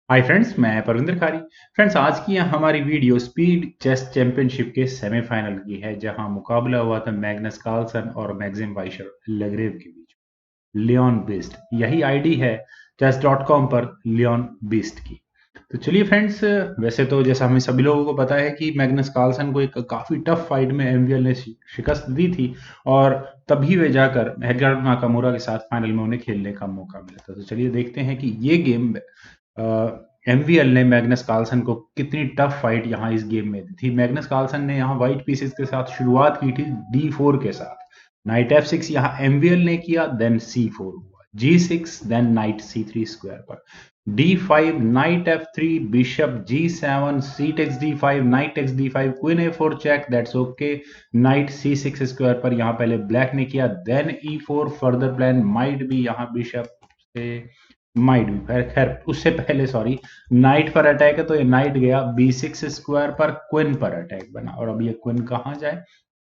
Hi friends, मैं परविंदर खारी। Friends, आज की हमारी वीडियो स्पीड चेस चैंपियनशिप के सेमीफाइनल की है, जहां मुकाबला हुआ था मैग्नस कार्लसन और मैक्सिम वाइशर लेग्रेव के बीच। लियोन बीस्ट यही आईडी है चेस डॉट कॉम पर, लियोन बीस्ट की। तो चलिए फ्रेंड्स, वैसे तो जैसा हमें सभी लोगों को पता है कि मैग्नस कार्लसन को एक काफी टफ फाइट में एमवीएल ने शिकस्त दी थी, और तभी वे जाकर एडगर नाकामुरा के साथ फाइनल में उन्हें खेलने का मौका मिला था। तो चलिए देखते हैं कि ये गेम एमवीएल ने मैग्नस कार्लसन को कितनी टफ फाइट यहाँ इस गेम में दी थी। मैग्नस कार्लसन ने यहाँ व्हाइट पीसेस के साथ शुरुआत की थी D4 के साथ। नाइट F6 यहाँ एमवीएल ने किया, देन C4 हुआ, G6, then night C3 square पर, D5, knight F3, bishop G7, C takes D5, knight takes D5, queen A4 check, that's okay, knight C6 square पर यहाँ पहले ब्लैक ने किया, then E4 further plan might भी यहाँ bishop से might भी खैर उससे पहले सॉरी, नाइट पर अटैक है तो ये नाइट गया B6 स्क्वायर पर, क्वीन पर अटैक बना। और अब ये क्वीन कहाँ जाए,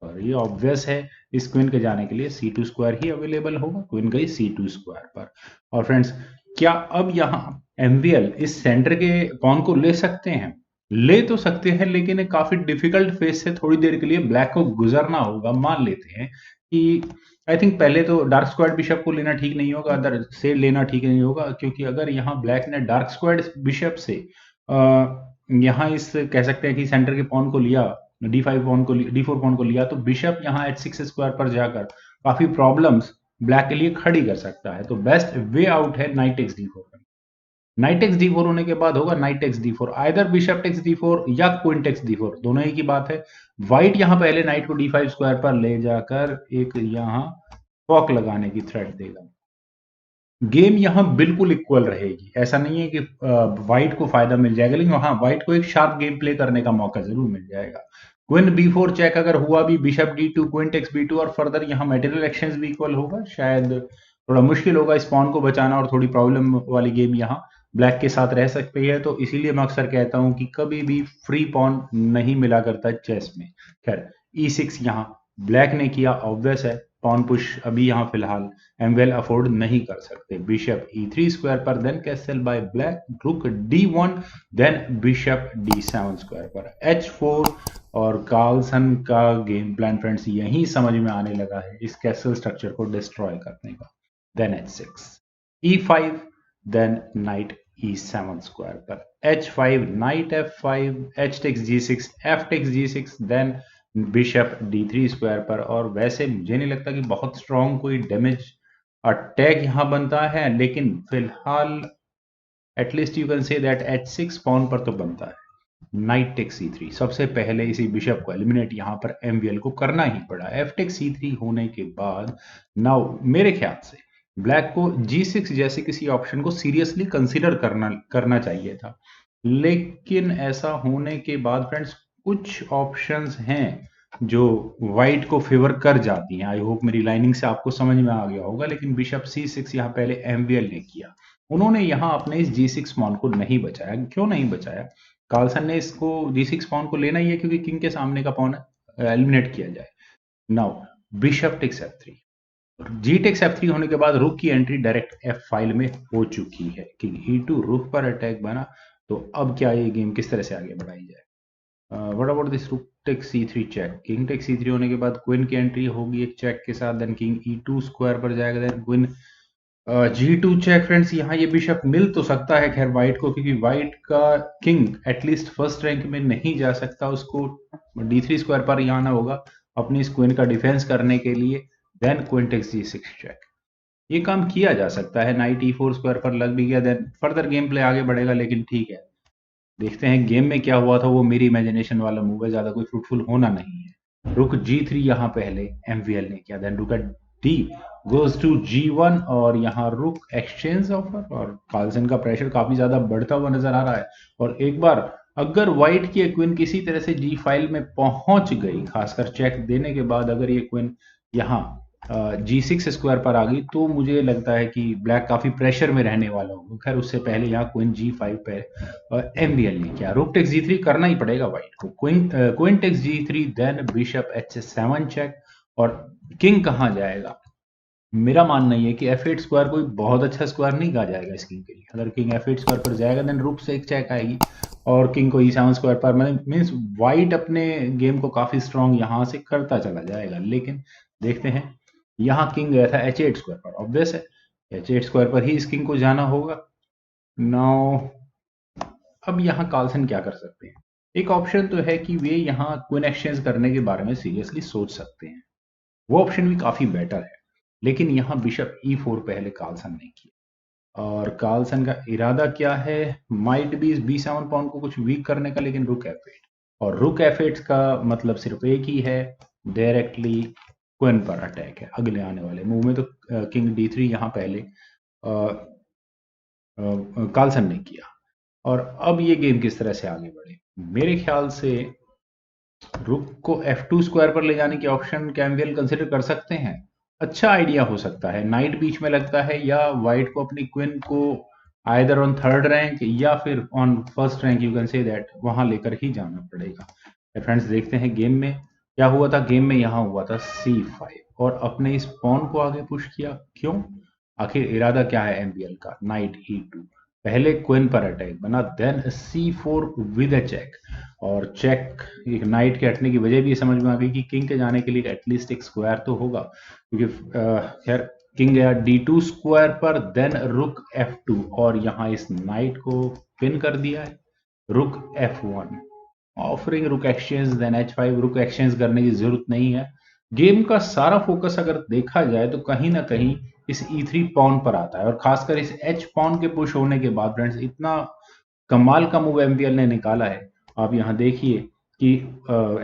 और ये ऑब्वियस है, इस क्वीन के जाने के लिए C2 स्क्वायर ही अवेलेबल होगा। क्वीन गई C2 स्क्वायर पर। और फ्रेंड्स, क्या अब यहाँ एमवीएल इस सेंटर के पॉन को ले सकते हैं? ले तो सकते हैं, लेकिन एक काफी डिफिकल्ट फेज से थोड़ी देर के लिए ब्लैक को गुजरना होगा। मान लेते हैं कि आई थिंक पहले तो डार्क स्क्वाड बिशप को लेना ठीक नहीं होगा, अदर से लेना ठीक नहीं होगा, क्योंकि अगर यहाँ ब्लैक ने डार्क स्क्वाड बिशप से यहाँ इस कह सकते हैं कि सेंटर के पॉन को लिया, D5 पॉन को D4 पॉन को लिया, तो बिशप यहाँ H6 स्क्वायर पर जाकर काफी प्रॉब्लम्स ब्लैक के लिए खड़ी कर सकता है। तो बेस्ट वे आउट है नाइट एक्स D4 का। नाइट एक्स D4 होने के बाद होगा knight X D4, either bishop takes D4 या क्वीन टेक्स D4, दोनों ही की बात है। व्हाइट यहाँ पहले नाइट को D5 स्क्वायर पर ले जाकर एक यहाँ पॉक लगाने की थ्रेट देगा। गेम यहाँ बिल्कुल इक्वल रहेगी, ऐसा नहीं है कि व्हाइट को फायदा मिल जाएगा, लेकिन हाँ, व्हाइट को एक शार्प गेम प्ले करने का मौका जरूर मिल जाएगा। क्वीन B4 चेक अगर हुआ भी, bishop D2, queen takes B2, और फर्दर यहाँ मटेरियल एक्सचेंज भी इक्वल होगा। शायद थोड़ा मुश्किल होगा इस पॉन को बचाना, और थोड़ी प्रॉब्लम वाली गेम यहाँ ब्लैक के साथ रह सकती है। तो इसीलिए मैं अक्सर कहता हूँ कि कभी भी फ्री पॉन नहीं मिला करता चेस में। खैर, E6 यहाँ ब्लैक ने किया, ऑब्वियस है, पॉन पुश अभी यहाँ फिलहाल एमवेल अफोर्ड नहीं कर सकते। बिशप E3 स्क्वायर पर, देन कैसल बाय ब्लैक, रुक D1, then bishop D7 square पर, H4। और कार्लसन का गेम प्लान फ्रेंड्स यही समझ में आने लगा है, इस कैसल स्ट्रक्चर को डिस्ट्रॉय करने का। Then H6, E5, then night E7 square पर, H5, knight F5, H takes G6, F takes G6, then bishop D3 square पर। और वैसे मुझे नहीं लगता कि बहुत स्ट्रॉन्ग कोई डैमेज अटैक यहां बनता है, लेकिन फिलहाल at least you can say that H6 pawn पर तो बनता है। नाइट टेक्स C3, सबसे पहले इसी बिशप को एलिमिनेट यहां पर एमवीएल को करना ही पड़ा। F टेक्स C3 होने के बाद नाउ मेरे ख्याल से ब्लैक को G6 जैसे किसी ऑप्शन को सीरियसली कंसीडर करना चाहिए था। लेकिन ऐसा होने के बाद फ्रेंड्स, कुछ ऑप्शंस हैं जो व्हाइट को फेवर कर जाती हैं। आई होप मेरी लाइनिंग से आपको समझ में आ गया होगा। लेकिन बिशप C6 यहाँ पहले एमवीएल ने किया, उन्होंने यहाँ अपने इस G6 पॉन को नहीं बचाया। क्यों नहीं बचाया? कार्लसन ने इसको G6 पॉन को लेना ही है, क्योंकि किंग के सामने का पॉन एलिमिनेट किया जाए। नाउ बिशप टेक्स F3, जी टेक्स F3 होने के बाद रुक की एंट्री डायरेक्ट F फाइल में हो चुकी है। किंग E2 रुक पर अटैक बना। तो अब क्या ये गेम किस तरह से आगे बढ़ाई जाए? What about this rook takes C3 check, king takes C3 होने के बाद क्वीन की एंट्री होगी एक चेक के साथ, देन किंग E2 स्क्वायर पर जाएगा, then queen G2 check. Friends, यहाँ ये बिशप मिल तो सकता है खैर व्हाइट को, क्योंकि व्हाइट का किंग एटलीस्ट फर्स्ट रैंक में नहीं जा सकता, उसको D3 स्क्वायर पर ही आना होगा अपनी इस क्वीन का डिफेंस करने के लिए। Then queen takes G6 check, ये काम किया जा सकता है। नाइट E4 स्क्वायर पर लग भी गया, देन फर्दर गेम प्ले आगे बढ़ेगा। लेकिन ठीक है, देखते हैं गेम में क्या हुआ था। वो मेरी इमेजिनेशन वाला मूव है, ज्यादा कोई फ्रूटफुल होना नहीं है। रुक G3 यहाँ पहले एमवीएल ने किया, देन रुक D गोज टू G1, और यहाँ रुक एक्सचेंज ऑफर, और कार्लसन का प्रेशर काफी ज्यादा बढ़ता हुआ नजर आ रहा है। और एक बार अगर व्हाइट की क्वीन किसी तरह से G फाइल में पहुंच गई, खासकर चेक देने के बाद अगर ये क्वीन यहाँ G6 स्क्वायर पर आ गई, तो मुझे लगता है कि ब्लैक काफी प्रेशर में रहने वाला होगा। खैर, उससे पहले यहाँ क्वीन G5 पे एमवीएल ने किया। रुक टेक्स G3 करना ही पड़ेगा व्हाइट को। Queen takes G3, then bishop H7 check, और किंग कहाँ जाएगा? मेरा मानना ये है कि F8 स्क्वायर कोई बहुत अच्छा स्क्वायर नहीं कहा जाएगा इस किंग के लिए। अगर किंग F8 स्क्वायर पर जाएगा देन रुक से एक चेक आएगी और किंग को E7 स्क्वायर पर मीन्स वाइट अपने गेम को काफी स्ट्रांग यहाँ से करता चला जाएगा। लेकिन देखते हैं, यहाँ किंग गया था H8 स्क्वायर पर, ऑब्वियस है H8 स्क्वायर पर ही इस किंग को जाना होगा। नाउ अब यहाँ कार्लसन क्या कर सकते हैं? एक ऑप्शन तो है कि वे यहाँ क्वीन एक्सचेंज करने के बारे में सीरियसली सोच सकते हैं, वो ऑप्शन भी काफी बेटर है। लेकिन यहाँ बिशप E4 पहले कार्लसन ने किया, और कार्लसन का इरादा क्या है? माइट बी B7 पॉन को कुछ वीक करने का, लेकिन रुक F8, और रुक F8 का मतलब सिर्फ एक ही है, डायरेक्टली क्वीन पर अटैक है। अगले आने वाले मूव में तो किंग D3 यहाँ पहले कार्लसन ने किया। और अब ये गेम किस तरह से आगे बढ़े? मेरे ख्याल से रुक को F2 स्क्वायर पर ले जाने की ऑप्शन कैम्बियल कंसिडर कर सकते हैं। अच्छा आइडिया हो सकता है, नाइट बीच में लगता है, या वाइट को अपनी क्वीन को आइदर ऑन थर्ड रैंक या फिर on first rank, you can say that, वहां लेकर ही जाना पड़ेगा। फ्रेंड्स देखते हैं गेम में क्या हुआ था। गेम में यहाँ हुआ था C5 और अपने इस पॉन को आगे पुश किया। क्यों? आखिर इरादा क्या है एमबीएल का? नाइट E2, पहले क्वीन पर अटैक बना, then C4 with a check, और चेक एक नाइट के हटने की वजह भी समझ में आ गई कि किंग के जाने के लिए एटलीस्ट एक स्क्वायर तो होगा, क्योंकि खैर किंग गया D2 स्क्वायर पर, देन रुक F2, और यहाँ इस नाइट को पिन कर दिया है। रुक F1, ऑफरिंग रुक एक्सचेंज, देन H5। रुक एक्सचेंज करने की जरूरत नहीं है। गेम का सारा फोकस अगर देखा जाए तो कहीं ना कहीं इस E3 पॉन पर आता है, और खासकर इस H पॉन के पुश होने के बाद फ्रेंड्स इतना कमाल का मूव एमबीएल ने निकाला है। आप यहाँ देखिए कि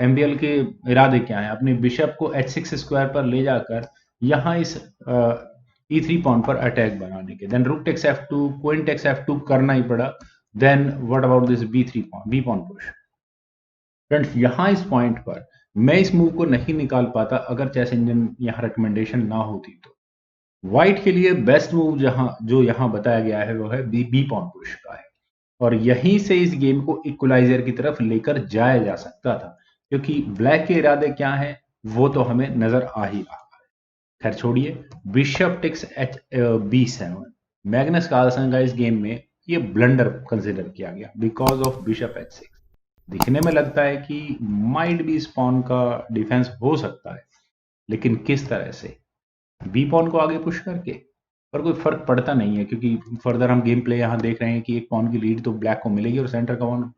एमबीएल के इरादे क्या हैं, अपने बिशप को H6 स्क्वायर पर ले जाकर यहाँ इस E3 पॉन पर अटैक बनाने के, then rook takes F2, queen takes F2 करना ही पड़ा, then what about this B3 pawn, B pawn push. Friends यहाँ इस पॉइंट पर मैं इस मूव को नहीं निकाल पाता अगर चेस इंजन यहाँ रिकमेंडेशन ना होती तो। व्हाइट के लिए बेस्ट मूव जहां जो यहाँ बताया गया है वो है बी पॉन पुश का है, और यहीं से इस गेम को इक्वलाइजर की तरफ लेकर जाया जा सकता था, क्योंकि ब्लैक के इरादे क्या है वो तो हमें नजर आ ही रहा है। खैर छोड़िए, bishop takes B7, Magnus Carlsen का इस गेम में ये ब्लंडर कंसिडर किया गया बिकॉज ऑफ बिशप H6। दिखने में लगता है कि माइट बी स्पॉन का डिफेंस हो सकता है, लेकिन किस तरह से? बी पॉन को आगे पुश करके? पर कोई फर्क पड़ता नहीं है, क्योंकि फर्दर हम गेम प्ले यहाँ देख रहे हैं कि एक पॉन की लीड तो ब्लैक को मिलेगी, और सेंटर का पॉन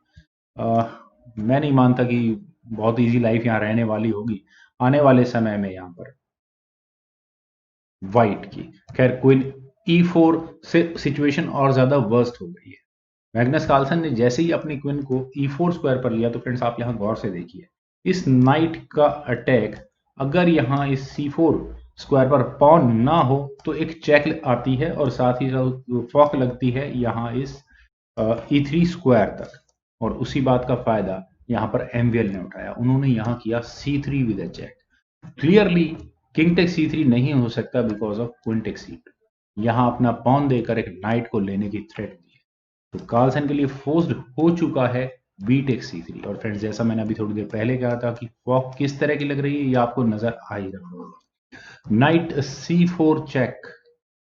मैं नहीं मानता कि बहुत इजी लाइफ यहाँ रहने वाली होगी आने वाले समय में यहाँ पर वाइट की। खैर क्वीन E4 से सिचुएशन और ज्यादा वर्स्ट हो गई है। मैग्नस कार्लसन ने जैसे ही अपनी क्वीन को E4 स्क्वायर पर लिया, तो फ्रेंड्स आप यहाँ गौर से देखिए इस नाइट का अटैक, अगर यहाँ इस C4 स्क्वायर पर पॉन ना हो तो एक चेक आती है, और साथ ही साथ फॉक लगती है यहाँ इस E3 स्क्वायर तक, और उसी बात का फायदा यहाँ पर एमवीएल ने उठाया। उन्होंने यहाँ किया C3 with a check. Clearly king take C3 नहीं हो सकता because of queen take C2। यहाँ अपना पॉन देकर एक नाइट को लेने की थ्रेट दी है, तो कार्लसन के लिए फोर्स्ड हो चुका है बी टेक C3। और फ्रेंड्स जैसा मैंने अभी थोड़ी देर पहले कहा था कि फॉक किस तरह की लग रही है ये आपको नजर आ ही रहा होगा। नाइट C4 चेक,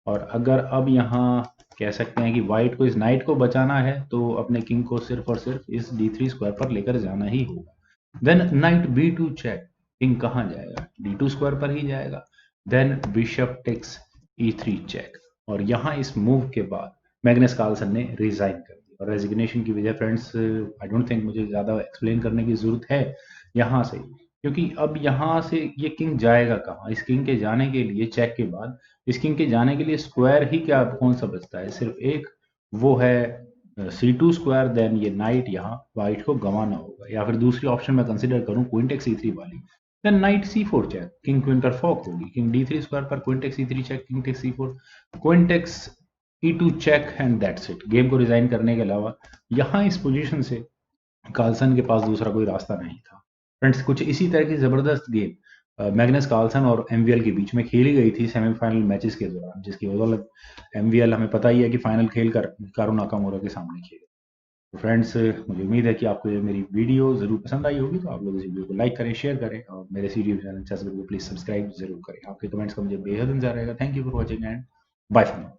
और अगर अब यहाँ कह सकते हैं कि व्हाइट को इस नाइट को बचाना है तो अपने किंग को सिर्फ और सिर्फ इस D3 स्क्वायर पर लेकर जाना ही होगा। Then night B2 check, king कहाँ जाएगा? D2 स्क्वायर पर ही जाएगा। Then bishop takes E3 check, और यहाँ इस मूव के बाद मैग्नस कार्लसन ने रिजाइन कर दिया, और रेजिग्नेशन की वजह फ्रेंड्स आई डोंट थिंक मुझे ज़्यादा एक्सप्लेन करने की ज़रूरत है यहाँ से, क्योंकि अब यहाँ से ये किंग जाएगा कहाँ? इस किंग के जाने के लिए, चेक के बाद इस किंग के जाने के लिए स्क्वायर ही क्या कौन सा बचता है? सिर्फ एक, वो है C2 स्क्वायर। देन ये नाइट यहाँ व्हाइट को गंवाना होगा, या फिर दूसरी ऑप्शन मैं कंसिडर करूँ क्वीन टेक C3 वाली, then knight C4 check, king queen पर फॉक होगी, किंग D3 स्क्वायर पर queen take C3 check, king take C4, queen takes E2 check, and that's it. Game को रिजाइन करने के अलावा यहाँ इस पोजीशन से कार्लसन के पास दूसरा कोई रास्ता नहीं था। फ्रेंड्स कुछ इसी तरह की जबरदस्त गेम मैग्नस कार्लसन और एमवीएल के बीच में खेली गई थी सेमीफाइनल मैचेस के दौरान, जिसकी बदौलत एमवीएल हमें पता ही है कि फाइनल खेल कर कारो नाकामुरा के सामने खेले। तो फ्रेंड्स, मुझे उम्मीद है कि आपको ये मेरी वीडियो ज़रूर पसंद आई होगी, तो आप लोग इस वीडियो को लाइक करें, शेयर करें और मेरे यूट्यूब चैनल चेस गुरु को प्लीज़ सब्सक्राइब ज़रूर करें। आपके कमेंट्स का मुझे बेहद इंतजार रहेगा। Thank you for watching and bye for now.